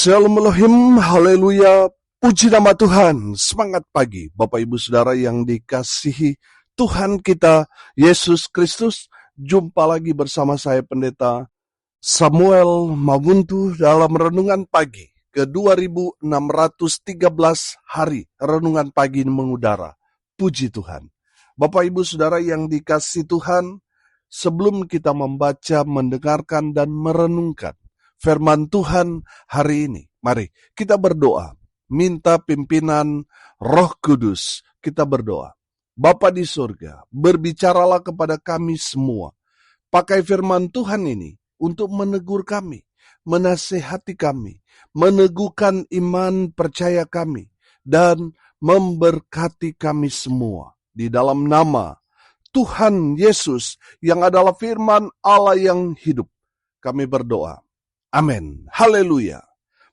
Shalom Elohim, haleluya, puji nama Tuhan, semangat pagi Bapak Ibu Saudara yang dikasihi Tuhan kita Yesus Kristus. Jumpa lagi bersama saya Pendeta Samuel Mabuntu dalam Renungan Pagi ke 2613 hari Renungan Pagi mengudara. Puji Tuhan. Bapak Ibu Saudara yang dikasihi Tuhan, sebelum kita membaca, mendengarkan dan merenungkan firman Tuhan hari ini, mari kita berdoa, minta pimpinan Roh Kudus. Kita berdoa. Bapa di surga, berbicaralah kepada kami semua. Pakai firman Tuhan ini untuk menegur kami, menasehati kami, meneguhkan iman percaya kami, dan memberkati kami semua. Di dalam nama Tuhan Yesus yang adalah firman Allah yang hidup, kami berdoa. Amin. Haleluya.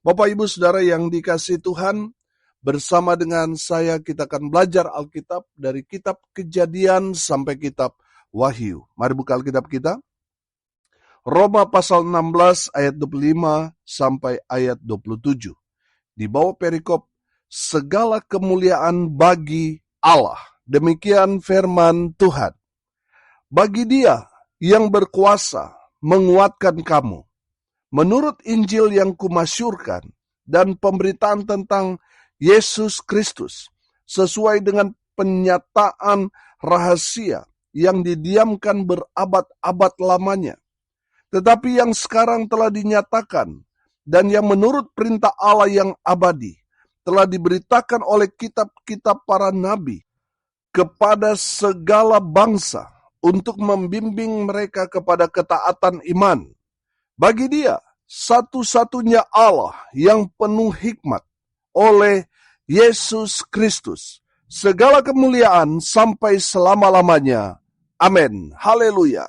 Bapak Ibu Saudara yang dikasihi Tuhan, bersama dengan saya kita akan belajar Alkitab dari kitab Kejadian sampai kitab Wahyu. Mari buka Alkitab kita. Roma pasal 16 ayat 25 sampai ayat 27. Di bawah perikop, segala kemuliaan bagi Allah. Demikian firman Tuhan. Bagi Dia yang berkuasa menguatkan kamu, menurut Injil yang kumasyurkan dan pemberitaan tentang Yesus Kristus, sesuai dengan penyataan rahasia yang didiamkan berabad-abad lamanya, tetapi yang sekarang telah dinyatakan dan yang menurut perintah Allah yang abadi telah diberitakan oleh kitab-kitab para nabi kepada segala bangsa untuk membimbing mereka kepada ketaatan iman. Bagi Dia, satu-satunya Allah yang penuh hikmat, oleh Yesus Kristus, segala kemuliaan sampai selama-lamanya. Amin. Haleluya.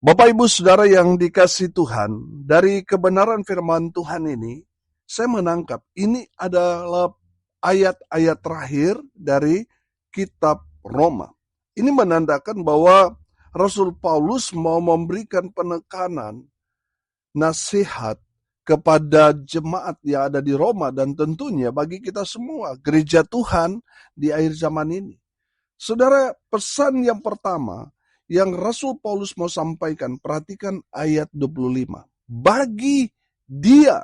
Bapak Ibu Saudara yang dikasihi Tuhan, dari kebenaran firman Tuhan ini, saya menangkap ini adalah ayat-ayat terakhir dari kitab Roma. Ini menandakan bahwa Rasul Paulus mau memberikan penekanan nasihat kepada jemaat yang ada di Roma dan tentunya bagi kita semua, gereja Tuhan di akhir zaman ini. Saudara, pesan yang pertama yang Rasul Paulus mau sampaikan, perhatikan ayat 25. Bagi Dia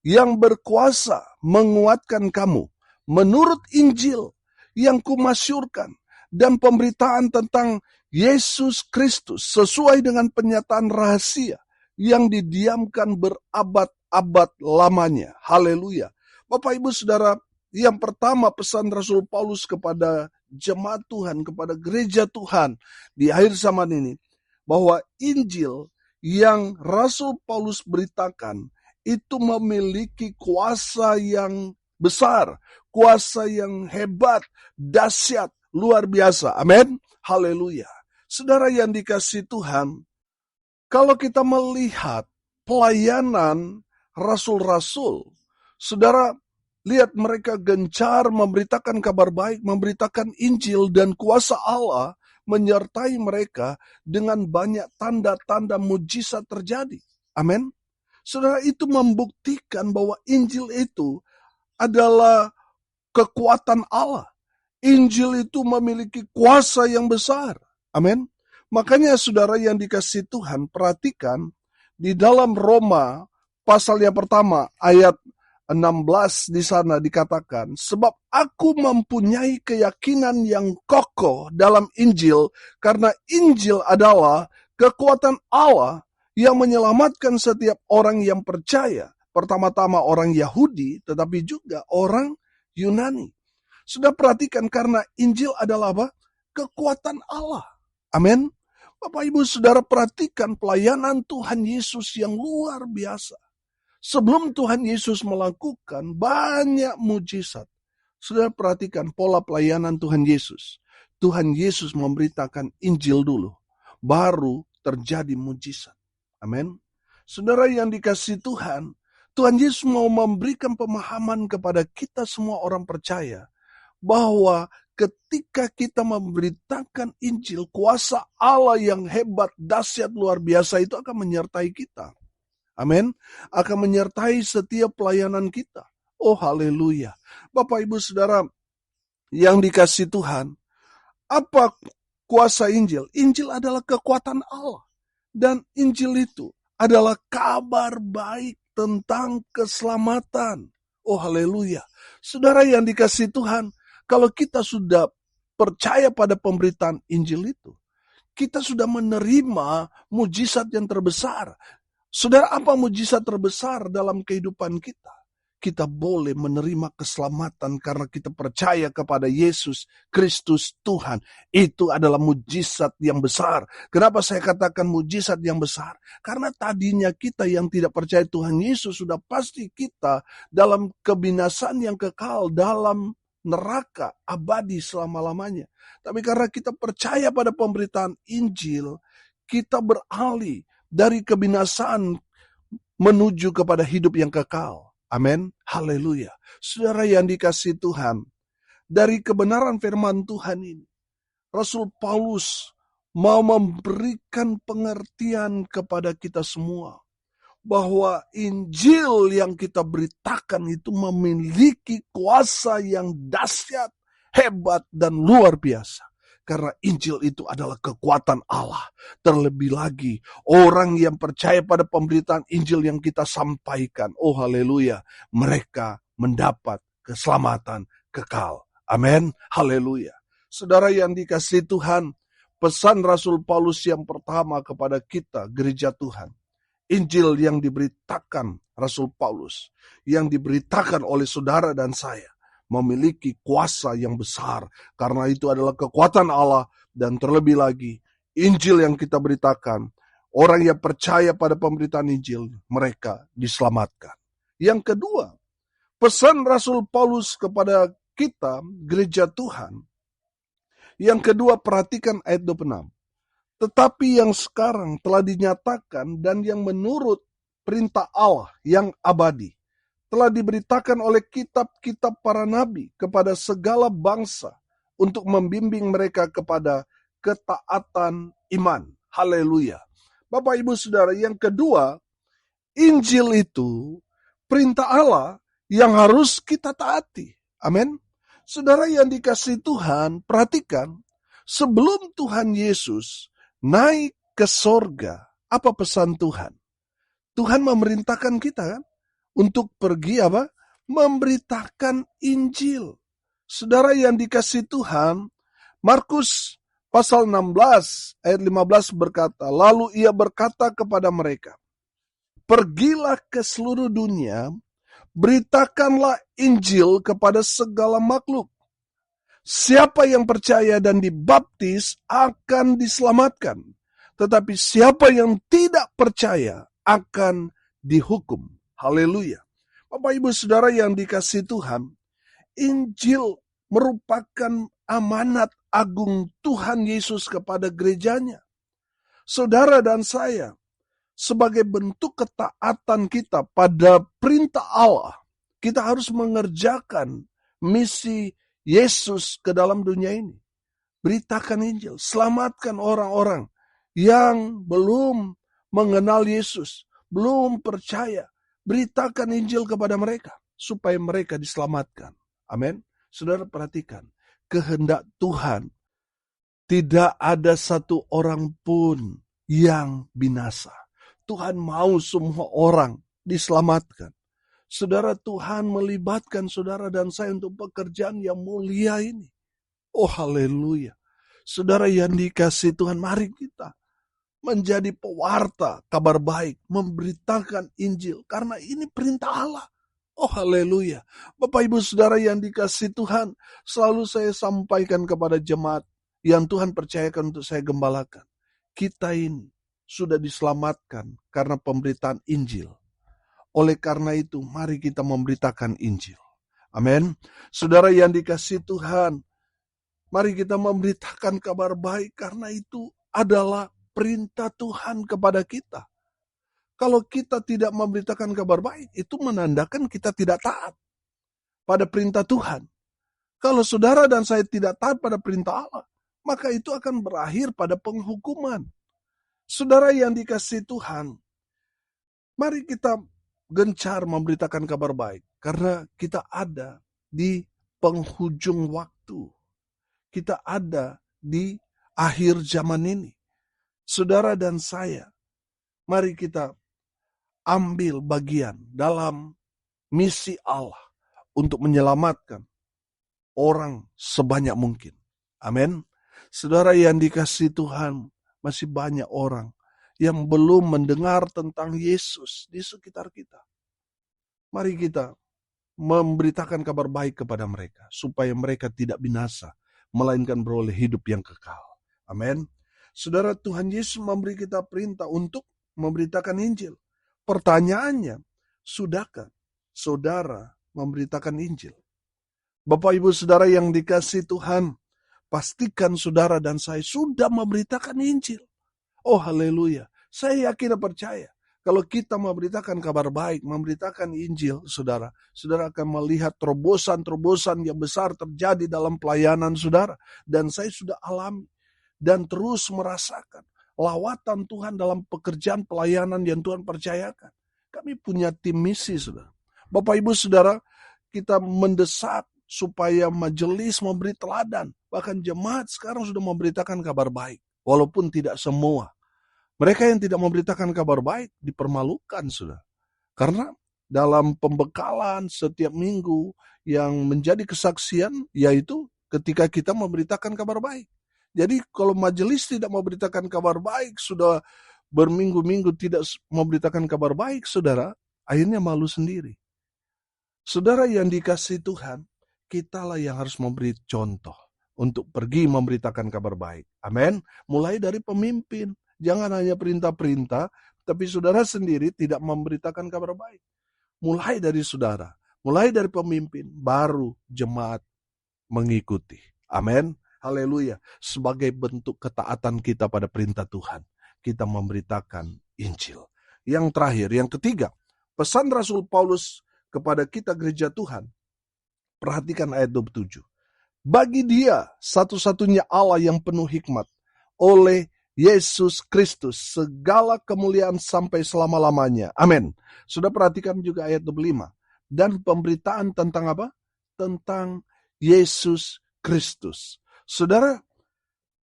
yang berkuasa menguatkan kamu, menurut Injil yang kumasyurkan dan pemberitaan tentang Yesus Kristus sesuai dengan penyataan rahasia yang didiamkan berabad-abad lamanya. Haleluya. Bapak Ibu Saudara, yang pertama pesan Rasul Paulus kepada jemaat Tuhan, kepada gereja Tuhan di akhir zaman ini, bahwa Injil yang Rasul Paulus beritakan itu memiliki kuasa yang besar, kuasa yang hebat, dahsyat, luar biasa. Amin. Haleluya. Saudara yang dikasihi Tuhan, kalau kita melihat pelayanan rasul-rasul, saudara lihat mereka gencar memberitakan kabar baik, memberitakan Injil, dan kuasa Allah menyertai mereka dengan banyak tanda-tanda mujizat terjadi. Amin. Saudara, itu membuktikan bahwa Injil itu adalah kekuatan Allah. Injil itu memiliki kuasa yang besar. Amin. Makanya saudara yang dikasihi Tuhan, perhatikan di dalam Roma pasal yang pertama ayat 16 di sana dikatakan, sebab aku mempunyai keyakinan yang kokoh dalam Injil, karena Injil adalah kekuatan Allah yang menyelamatkan setiap orang yang percaya. Pertama-tama orang Yahudi, tetapi juga orang Yunani. Sudah perhatikan, karena Injil adalah apa? Kekuatan Allah. Amin. Bapak Ibu Saudara, perhatikan pelayanan Tuhan Yesus yang luar biasa. Sebelum Tuhan Yesus melakukan banyak mujizat, Saudara perhatikan pola pelayanan Tuhan Yesus. Tuhan Yesus memberitakan Injil dulu, baru terjadi mujizat. Amin. Saudara yang dikasihi Tuhan, Tuhan Yesus mau memberikan pemahaman kepada kita semua orang percaya, bahwa ketika kita memberitakan Injil, kuasa Allah yang hebat, dahsyat, luar biasa itu akan menyertai kita. Amin. Akan menyertai setiap pelayanan kita. Oh haleluya. Bapak Ibu Saudara yang dikasihi Tuhan, apa kuasa Injil? Injil adalah kekuatan Allah. Dan Injil itu adalah kabar baik tentang keselamatan. Oh haleluya. Saudara yang dikasihi Tuhan, kalau kita sudah percaya pada pemberitaan Injil itu, kita sudah menerima mujizat yang terbesar. Saudara, apa mujizat terbesar dalam kehidupan kita? Kita boleh menerima keselamatan karena kita percaya kepada Yesus Kristus Tuhan. Itu adalah mujizat yang besar. Kenapa saya katakan mujizat yang besar? Karena tadinya kita yang tidak percaya Tuhan Yesus sudah pasti kita dalam kebinasaan yang kekal, dalam neraka abadi selama-lamanya. Tapi karena kita percaya pada pemberitaan Injil, kita beralih dari kebinasaan menuju kepada hidup yang kekal. Amin. Haleluya. Saudara yang dikasihi Tuhan, dari kebenaran firman Tuhan ini, Rasul Paulus mau memberikan pengertian kepada kita semua bahwa Injil yang kita beritakan itu memiliki kuasa yang dahsyat, hebat, dan luar biasa. Karena Injil itu adalah kekuatan Allah. Terlebih lagi, orang yang percaya pada pemberitaan Injil yang kita sampaikan, oh haleluya, mereka mendapat keselamatan kekal. Amin, haleluya. Saudara yang dikasihi Tuhan, pesan Rasul Paulus yang pertama kepada kita, gereja Tuhan. Injil yang diberitakan Rasul Paulus, yang diberitakan oleh saudara dan saya, memiliki kuasa yang besar. Karena itu adalah kekuatan Allah. Dan terlebih lagi, Injil yang kita beritakan, orang yang percaya pada pemberitaan Injil, mereka diselamatkan. Yang kedua, pesan Rasul Paulus kepada kita, gereja Tuhan. Yang kedua, perhatikan ayat 26. Tetapi yang sekarang telah dinyatakan dan yang menurut perintah Allah yang abadi, telah diberitakan oleh kitab-kitab para nabi kepada segala bangsa untuk membimbing mereka kepada ketaatan iman. Haleluya. Bapak Ibu Saudara, yang kedua, Injil itu perintah Allah yang harus kita taati. Amin. Saudara yang dikasihi Tuhan, perhatikan, sebelum Tuhan Yesus naik ke sorga, apa pesan Tuhan? Tuhan memerintahkan kita kan? Untuk pergi apa? Memberitakan Injil. Saudara yang dikasihi Tuhan, Markus pasal 16 ayat 15 berkata, lalu ia berkata kepada mereka, pergilah ke seluruh dunia, beritakanlah Injil kepada segala makhluk. Siapa yang percaya dan dibaptis akan diselamatkan, tetapi siapa yang tidak percaya akan dihukum. Haleluya. Bapak Ibu Saudara yang dikasihi Tuhan, Injil merupakan amanat agung Tuhan Yesus kepada gerejanya. Saudara dan saya, sebagai bentuk ketaatan kita pada perintah Allah, kita harus mengerjakan misi Yesus ke dalam dunia ini. Beritakan Injil, selamatkan orang-orang yang belum mengenal Yesus, belum percaya. Beritakan Injil kepada mereka, supaya mereka diselamatkan. Amin. Saudara perhatikan, kehendak Tuhan, tidak ada satu orang pun yang binasa. Tuhan mau semua orang diselamatkan. Saudara, Tuhan melibatkan saudara dan saya untuk pekerjaan yang mulia ini. Oh haleluya. Saudara yang dikasihi Tuhan, mari kita menjadi pewarta kabar baik, memberitakan Injil, karena ini perintah Allah. Oh haleluya. Bapak Ibu Saudara yang dikasihi Tuhan, selalu saya sampaikan kepada jemaat yang Tuhan percayakan untuk saya gembalakan. Kita ini sudah diselamatkan karena pemberitaan Injil. Oleh karena itu, mari kita memberitakan Injil. Amin. Saudara yang dikasihi Tuhan, mari kita memberitakan kabar baik, karena itu adalah perintah Tuhan kepada kita. Kalau kita tidak memberitakan kabar baik, itu menandakan kita tidak taat pada perintah Tuhan. Kalau saudara dan saya tidak taat pada perintah Allah, maka itu akan berakhir pada penghukuman. Saudara yang dikasihi Tuhan, Mari kita gencar memberitakan kabar baik, karena kita ada di penghujung waktu. Kita ada di akhir zaman ini. Saudara dan saya, mari kita ambil bagian dalam misi Allah untuk menyelamatkan orang sebanyak mungkin. Amin. Saudara yang dikasihi Tuhan, masih banyak orang yang belum mendengar tentang Yesus di sekitar kita. Mari kita memberitakan kabar baik kepada mereka, supaya mereka tidak binasa, melainkan beroleh hidup yang kekal. Amin. Saudara, Tuhan Yesus memberi kita perintah untuk memberitakan Injil. Pertanyaannya, sudahkah saudara memberitakan Injil? Bapak Ibu Saudara yang dikasihi Tuhan, pastikan saudara dan saya sudah memberitakan Injil. Oh haleluya, saya yakin dan percaya, kalau kita memberitakan kabar baik, memberitakan Injil, saudara akan melihat terobosan-terobosan yang besar terjadi dalam pelayanan saudara. Dan saya sudah alami dan terus merasakan lawatan Tuhan dalam pekerjaan pelayanan yang Tuhan percayakan. Kami punya tim misi, saudara. Bapak Ibu Saudara, kita mendesak supaya majelis memberi teladan. Bahkan jemaat sekarang sudah memberitakan kabar baik, walaupun tidak semua. Mereka yang tidak memberitakan kabar baik dipermalukan, sudah. Karena dalam pembekalan setiap minggu yang menjadi kesaksian, yaitu ketika kita memberitakan kabar baik. Jadi kalau majelis tidak memberitakan kabar baik, sudah berminggu-minggu tidak memberitakan kabar baik, saudara, akhirnya malu sendiri. Saudara yang dikasihi Tuhan, kitalah yang harus memberi contoh untuk pergi memberitakan kabar baik. Amin. Mulai dari pemimpin. Jangan hanya perintah-perintah, tapi saudara sendiri tidak memberitakan kabar baik. Mulai dari saudara, mulai dari pemimpin, baru jemaat mengikuti. Amin. Haleluya. Sebagai bentuk ketaatan kita pada perintah Tuhan, kita memberitakan Injil. Yang terakhir, yang ketiga, pesan Rasul Paulus kepada kita gereja Tuhan. Perhatikan ayat 27. Bagi Dia satu-satunya Allah yang penuh hikmat, oleh Yesus Kristus segala kemuliaan sampai selama-lamanya. Amin. Sudah perhatikan juga ayat 25. Dan pemberitaan tentang apa? Tentang Yesus Kristus. Saudara,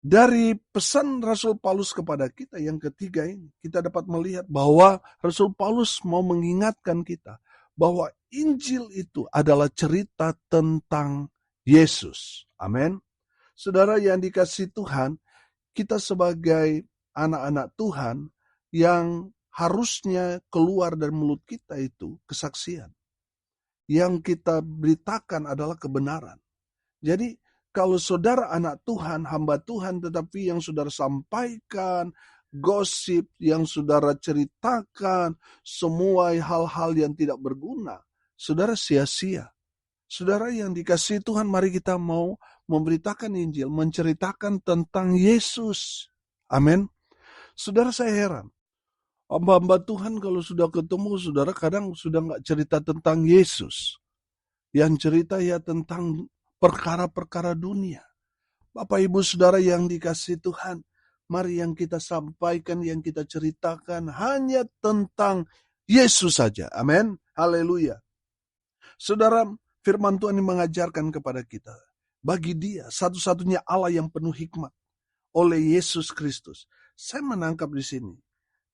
dari pesan Rasul Paulus kepada kita yang ketiga ini, kita dapat melihat bahwa Rasul Paulus mau mengingatkan kita bahwa Injil itu adalah cerita tentang Yesus. Amin. Saudara yang dikasihi Tuhan, kita sebagai anak-anak Tuhan yang harusnya keluar dari mulut kita itu kesaksian. Yang kita beritakan adalah kebenaran. Jadi kalau saudara anak Tuhan, hamba Tuhan, tetapi yang saudara sampaikan, gosip yang saudara ceritakan, semua hal-hal yang tidak berguna, saudara sia-sia. Saudara yang dikasihi Tuhan, mari kita mau memberitakan Injil, menceritakan tentang Yesus. Amin. Saudara, saya heran. Hamba-hamba Tuhan kalau sudah ketemu, saudara kadang sudah nggak cerita tentang Yesus. Yang cerita ya tentang perkara-perkara dunia. Bapak Ibu Saudara yang dikasihi Tuhan, mari yang kita sampaikan, yang kita ceritakan hanya tentang Yesus saja. Amin. Haleluya. Saudara, firman Tuhan ini mengajarkan kepada kita, bagi Dia satu-satunya Allah yang penuh hikmat, oleh Yesus Kristus. Saya menangkap di sini,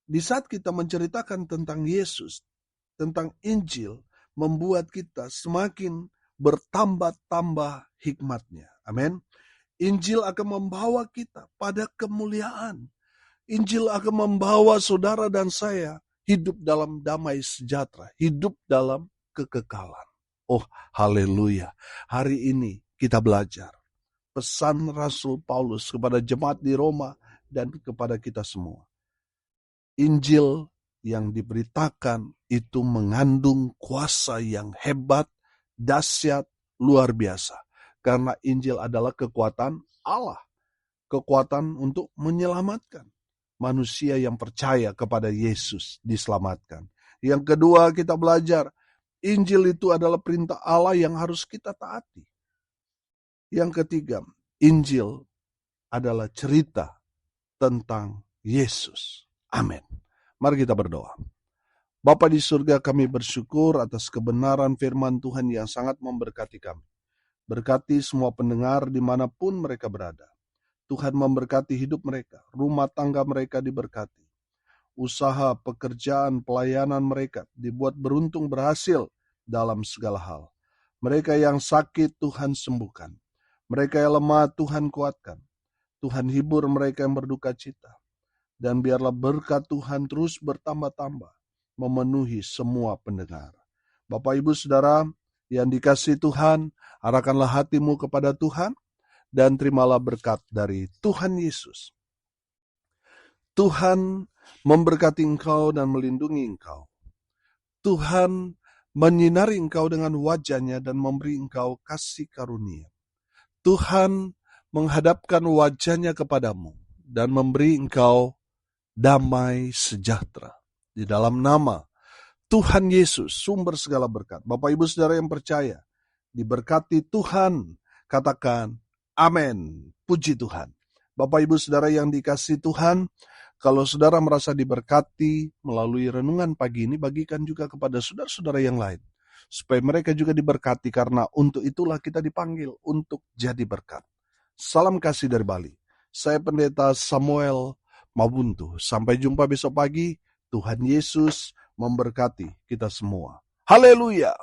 di saat kita menceritakan tentang Yesus, tentang Injil, membuat kita semakin bertambah-tambah hikmatnya. Amin. Injil akan membawa kita pada kemuliaan. Injil akan membawa saudara dan saya hidup dalam damai sejahtera, hidup dalam kekekalan. Oh, haleluya. Hari ini kita belajar pesan Rasul Paulus kepada jemaat di Roma dan kepada kita semua. Injil yang diberitakan itu mengandung kuasa yang hebat, dahsyat, luar biasa. Karena Injil adalah kekuatan Allah. Kekuatan untuk menyelamatkan manusia yang percaya kepada Yesus diselamatkan. Yang kedua, kita belajar Injil itu adalah perintah Allah yang harus kita taati. Yang ketiga, Injil adalah cerita tentang Yesus. Amin. Mari kita berdoa. Bapa di surga, kami bersyukur atas kebenaran firman Tuhan yang sangat memberkati kami. Berkati semua pendengar dimanapun mereka berada. Tuhan memberkati hidup mereka, rumah tangga mereka diberkati. Usaha, pekerjaan, pelayanan mereka dibuat beruntung berhasil dalam segala hal. Mereka yang sakit Tuhan sembuhkan. Mereka yang lemah Tuhan kuatkan. Tuhan hibur mereka yang berduka cita. Dan biarlah berkat Tuhan terus bertambah-tambah memenuhi semua pendengar. Bapak, Ibu, Saudara yang dikasihi Tuhan, arahkanlah hatimu kepada Tuhan dan terimalah berkat dari Tuhan Yesus. Tuhan memberkati engkau dan melindungi engkau. Tuhan menyinari engkau dengan wajah-Nya dan memberi engkau kasih karunia. Tuhan menghadapkan wajah-Nya kepadamu dan memberi engkau damai sejahtera. Di dalam nama Tuhan Yesus, sumber segala berkat. Bapak, Ibu, Saudara yang percaya, diberkati Tuhan. Katakan, amin. Puji Tuhan. Bapak, Ibu, Saudara yang dikasihi Tuhan, kalau saudara merasa diberkati melalui renungan pagi ini, bagikan juga kepada saudara-saudara yang lain. Supaya mereka juga diberkati, karena untuk itulah kita dipanggil untuk jadi berkat. Salam kasih dari Bali. Saya Pendeta Samuel Mabuntu. Sampai jumpa besok pagi. Tuhan Yesus memberkati kita semua. Haleluya.